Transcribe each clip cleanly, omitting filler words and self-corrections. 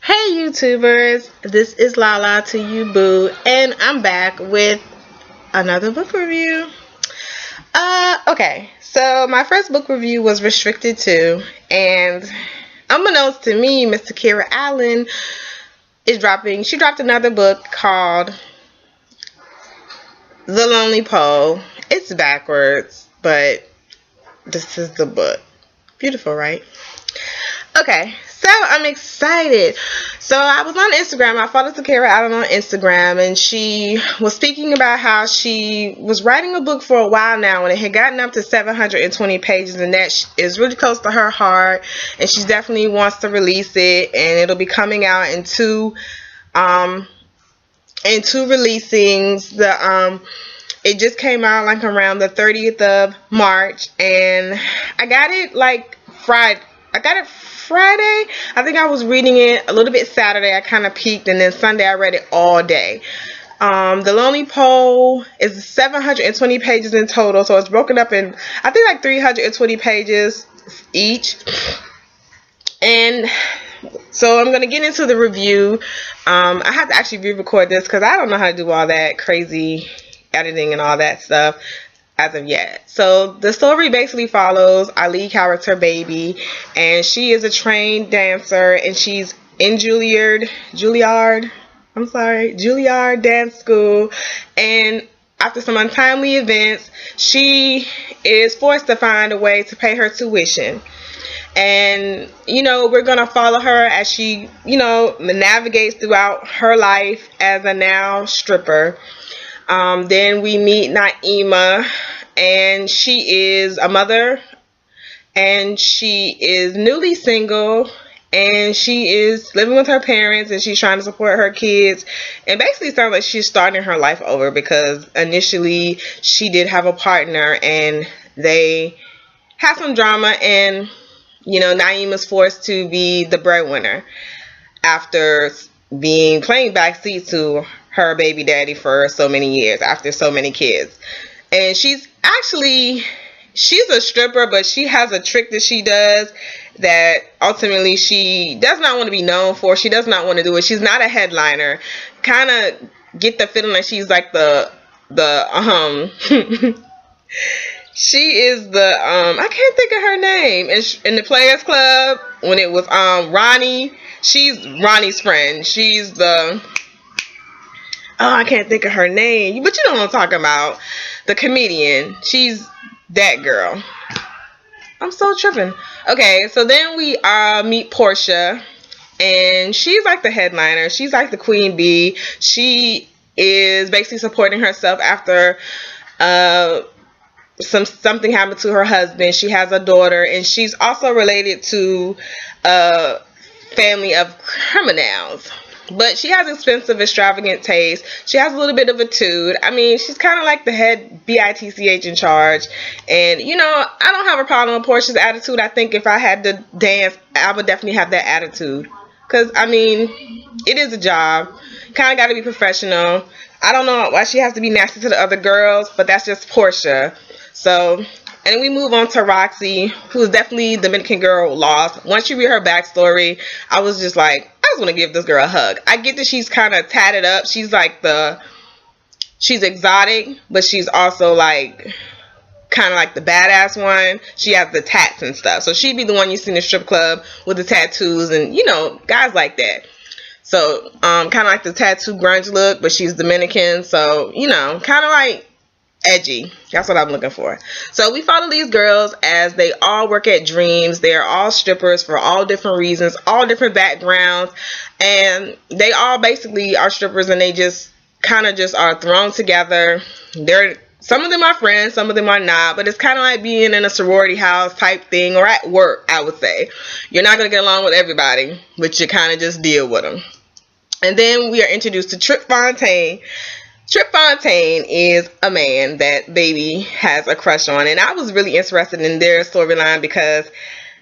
Hey YouTubers, this is Lala to you boo, and I'm back with another book review. Okay, so my first book review was restricted to, and unbeknownst to me, Miss Takerra Allen is she dropped another book called The Lonely Pole. It's backwards, but this is the book. Beautiful, right? Okay, so I'm excited. So I was on Instagram. I followed Takerra Allen on Instagram, and she was speaking about how she was writing a book for a while now, and it had gotten up to 720 pages, and that is really close to her heart, and she definitely wants to release it, and it'll be coming out in two releasings. It just came out like around the 30th of March, and I got it like Friday. I think I was reading it a little bit Saturday. I kind of peeked, and then Sunday I read it all day. The Lonely Pole is 720 pages in total, so it's broken up in, I think, like 320 pages each. And so I'm going to get into the review. I have to actually re-record this because I don't know how to do all that crazy editing and all that stuff as of yet. So the story basically follows our lead character, Baby, and she is a trained dancer, and she's in Juilliard dance school, and after some untimely events, she is forced to find a way to pay her tuition. And we're gonna follow her as she navigates throughout her life as a now stripper. Then we meet Naima, and she is a mother, and she is newly single, and she is living with her parents, and she's trying to support her kids, and basically sounds like she's starting her life over because initially she did have a partner, and they had some drama, and Naima's forced to be the breadwinner after playing backseat to her baby daddy for so many years after so many kids. And she's a stripper, but she has a trick that she does that ultimately she does not want to be known for. She does not want to do it. She's not a headliner. Kind of get the feeling like she's like she is the I can't think of her name in the Players Club when it was Ronnie. She's Ronnie's friend. She's the I can't think of her name, but you know what I'm talking about. The comedian. She's that girl. I'm so tripping. Okay, so then we meet Portia, and she's like the headliner. She's like the queen bee. She is basically supporting herself after something happened to her husband. She has a daughter, and she's also related to a family of criminals. But she has expensive, extravagant taste. She has a little bit of a attitude. I mean, she's kind of like the head bitch in charge. And, I don't have a problem with Portia's attitude. I think if I had to dance, I would definitely have that attitude. Because, I mean, it is a job. Kind of got to be professional. I don't know why she has to be nasty to the other girls, but that's just Portia. So, and we move on to Roxy, who is definitely Dominican girl lost. Once you read her backstory, I was just like, I just want to give this girl a hug. I get that she's kind of tatted up. She's like she's exotic, but she's also like kind of like the badass one. She has the tats and stuff. So she'd be the one you see in the strip club with the tattoos and, guys like that. So, kind of like the tattoo grunge look, but she's Dominican. So, kind of like edgy. That's what I'm looking for. So we follow these girls as they all work at Dreams. They are all strippers for all different reasons, all different backgrounds, and they all basically are strippers, and they just kind of just are thrown together. Some of them are friends, some of them are not, but it's kind of like being in a sorority house type thing, or at work, I would say. You're not going to get along with everybody, but you kind of just deal with them. And then we are introduced to Trip Fontaine. Trip Fontaine is a man that Baby has a crush on, and I was really interested in their storyline because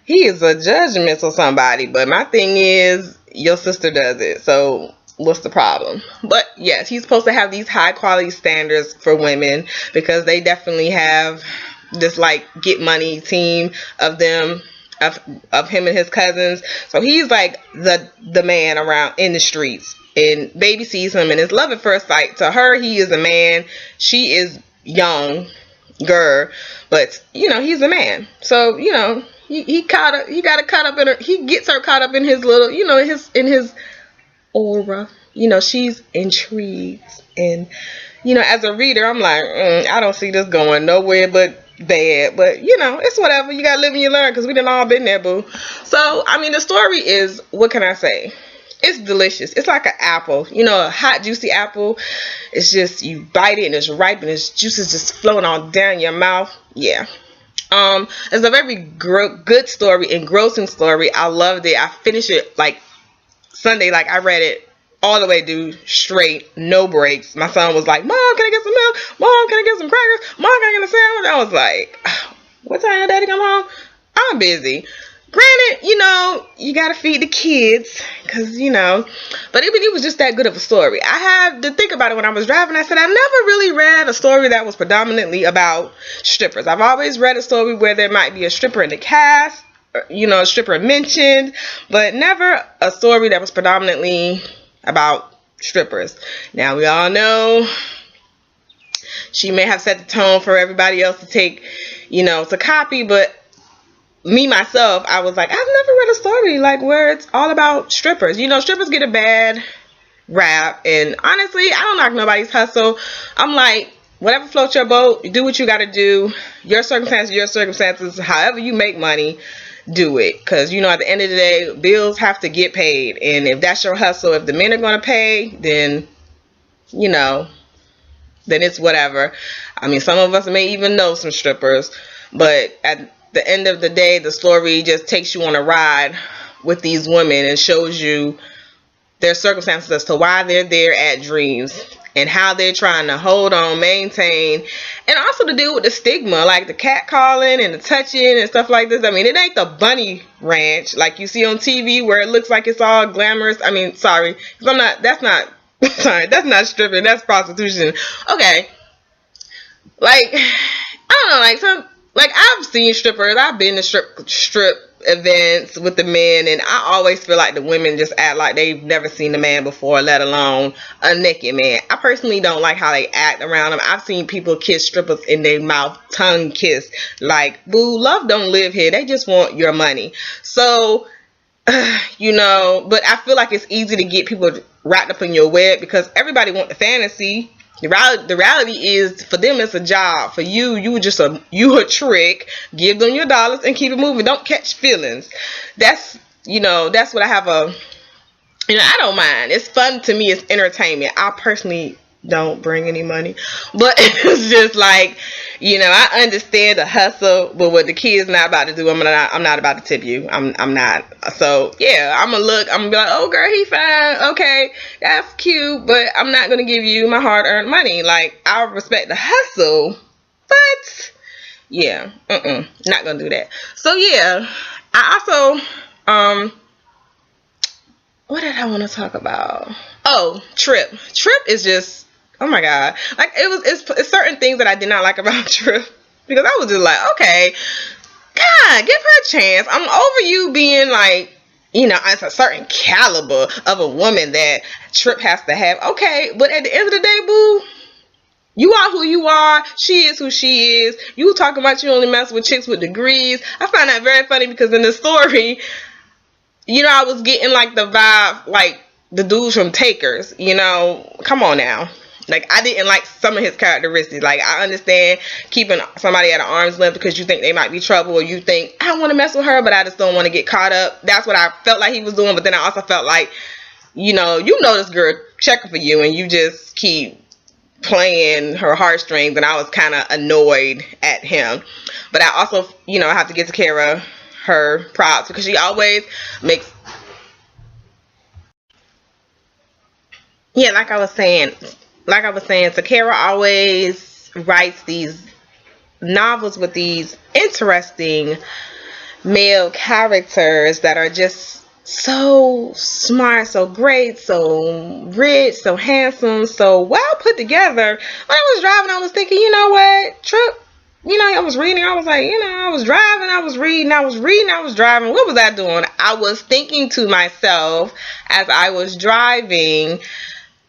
he is a judgmental somebody, but my thing is, your sister does it, so what's the problem? But yes, he's supposed to have these high quality standards for women because they definitely have this like get money team of them of him and his cousins. So he's like the man around in the streets. And baby sees him and it's love at first sight. To her, he is a man. She is young girl, but you know, he's a man. So you know, he got her caught up in her. He gets her caught up in his little, you know, in his aura. You know, she's intrigued, and you know, as a reader, I'm like, I don't see this going nowhere but bad. But you know, it's whatever. You gotta live and you learn, because we done all been there, boo. So I mean, the story is, what can I say? It's delicious. It's like an apple, you know, a hot juicy apple. It's just, you bite it and it's ripe and its juice is just flowing all down your mouth. Yeah. It's a very good story, engrossing story. I loved it. I finished it like Sunday. Like, I read it all the way through, straight, no breaks. My son was like, Mom, can I get some milk? Mom, can I get some crackers? Mom, can I get a sandwich? I was like, what time Daddy come home? I'm busy. Granted, you know, you gotta feed the kids, because, you know, but it was just that good of a story. I had to think about it when I was driving. I said, I never really read a story that was predominantly about strippers. I've always read a story where there might be a stripper in the cast, or, you know, a stripper mentioned, but never a story that was predominantly about strippers. Now, we all know she may have set the tone for everybody else to take, you know, to copy, but me, myself, I was like, I've never read a story like where it's all about strippers. You know, strippers get a bad rap, and honestly, I don't knock nobody's hustle. I'm like, whatever floats your boat, you do what you got to do. Your circumstances, however you make money, do it. Because, you know, at the end of the day, bills have to get paid. And if that's your hustle, if the men are going to pay, then, you know, then it's whatever. I mean, some of us may even know some strippers, but at the end of the day, the story just takes you on a ride with these women and shows you their circumstances as to why they're there at Dreams and how they're trying to hold on, maintain, and also to deal with the stigma, like the catcalling and the touching and stuff like this. I mean, it ain't the bunny ranch like you see on TV where it looks like it's all glamorous. I mean, sorry, because that's not stripping, that's prostitution. Okay, like, I don't know, like I've seen strippers, I've been to strip events with the men, and I always feel like the women just act like they've never seen a man before, let alone a naked man. I personally don't like how they act around them. I've seen people kiss strippers in their mouth, tongue kiss. Like, boo, love don't live here. They just want your money. So, you know, but I feel like it's easy to get people wrapped up in your web, because everybody want the fantasy. The reality is, for them, it's a job. For you, you a trick. Give them your dollars and keep it moving. Don't catch feelings. That's, you know, that's what I have you know, I don't mind. It's fun to me. It's entertainment. I personally don't bring any money, but it's just like, you know, I understand the hustle, but what the kid's not about to do, I'm not about to tip you. I'm not. So yeah, I'm gonna be like, oh girl, he fine, okay, that's cute, but I'm not gonna give you my hard-earned money. Like, I respect the hustle, but yeah, not gonna do that. So yeah, I also what did I want to talk about? Oh, Trip is just, oh my god, like, it's certain things that I did not like about Trip, because I was just like, okay, God, give her a chance. I'm over you being like, you know, it's a certain caliber of a woman that Trip has to have. Okay, but at the end of the day, boo, you are who you are. She is who she is. You talking about you only mess with chicks with degrees. I find that very funny, because in the story, you know, I was getting like the vibe, like the dudes from Takers, you know, come on now. Like, I didn't like some of his characteristics. Like, I understand keeping somebody at an arm's length because you think they might be trouble, or you think, I want to mess with her, but I just don't want to get caught up. That's what I felt like he was doing. But then I also felt like, you know this girl checking for you, and you just keep playing her heartstrings, and I was kind of annoyed at him. But I also, you know, I have to give Takerra her props, because she always makes, yeah, like I was saying, Takerra always writes these novels with these interesting male characters that are just so smart, so great, so rich, so handsome, so well put together. When I was driving, I was thinking, you know what, Trip, you know, I was reading. I was like, you know, I was driving. I was reading. I was reading. I was driving. What was I doing? I was thinking to myself as I was driving,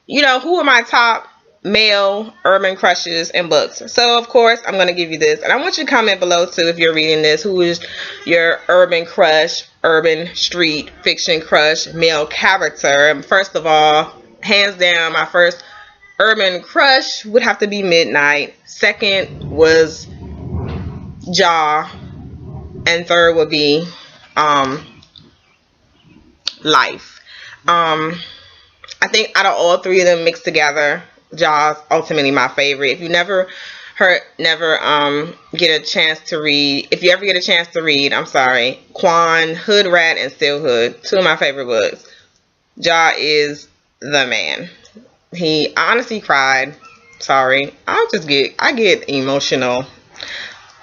you know, who are my top male urban crushes and books? So, of course, I'm going to give you this. And I want you to comment below, too, if you're reading this. Who is your urban crush, urban street fiction crush, male character? First of all, hands down, my first urban crush would have to be Midnight. Second was Jaw. And third would be Life. I think out of all three of them mixed together, Jaw's ultimately my favorite. If you never get a chance to read, if you ever get a chance to read, I'm sorry, Quan, Hood Rat, and Still Hood, two of my favorite books. Jaw is the man. I honestly cried. Sorry, I get emotional.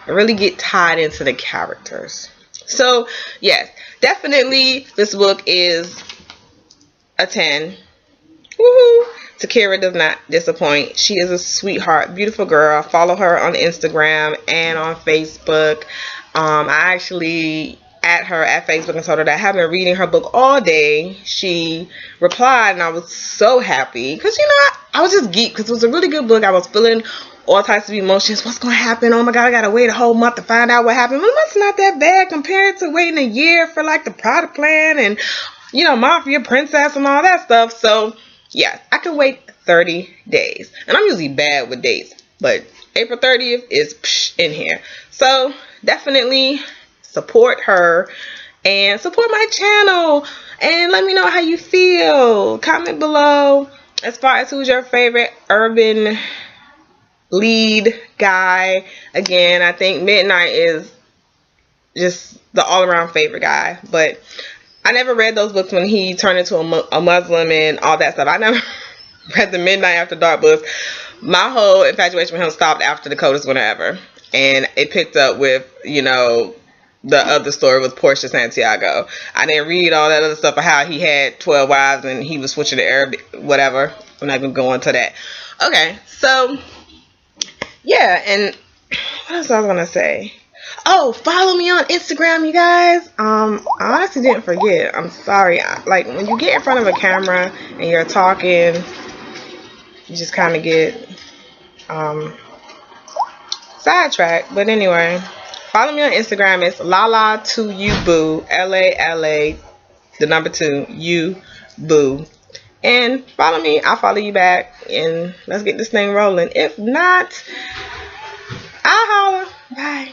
I really get tied into the characters. So yes, definitely this book is a 10. Woohoo! Takerra does not disappoint. She is a sweetheart, beautiful girl. Follow her on Instagram and on Facebook. I actually at her at Facebook and told her that I have been reading her book all day. She replied, and I was so happy because, you know, I was just geeked because it was a really good book. I was feeling all types of emotions. What's going to happen? Oh my God, I got to wait a whole month to find out what happened. Well, that's not that bad compared to waiting a year for like the product plan and, you know, Mafia Princess and all that stuff. So yeah, I can wait 30 days. And I'm usually bad with dates, but April 30th is in here. So definitely support her and support my channel. And let me know how you feel. Comment below as far as who's your favorite urban lead guy. Again, I think Midnight is just the all-around favorite guy. But I never read those books when he turned into a Muslim and all that stuff. I never read the Midnight After Dark books. My whole infatuation with him stopped after The Coldest Winter Ever. And it picked up with, you know, the other story with Portia Santiago. I didn't read all that other stuff of how he had 12 wives and he was switching to Arabic, whatever. I'm not even going to that. Okay, so, yeah, and what else I was going to say? Oh, follow me on Instagram, you guys. I honestly didn't forget. I'm sorry. Like, when you get in front of a camera and you're talking, you just kind of get sidetracked. But anyway, follow me on Instagram. It's Lala2uboo, LALA, the number 2, you boo. And follow me. I'll follow you back. And let's get this thing rolling. If not, I'll holler. Bye.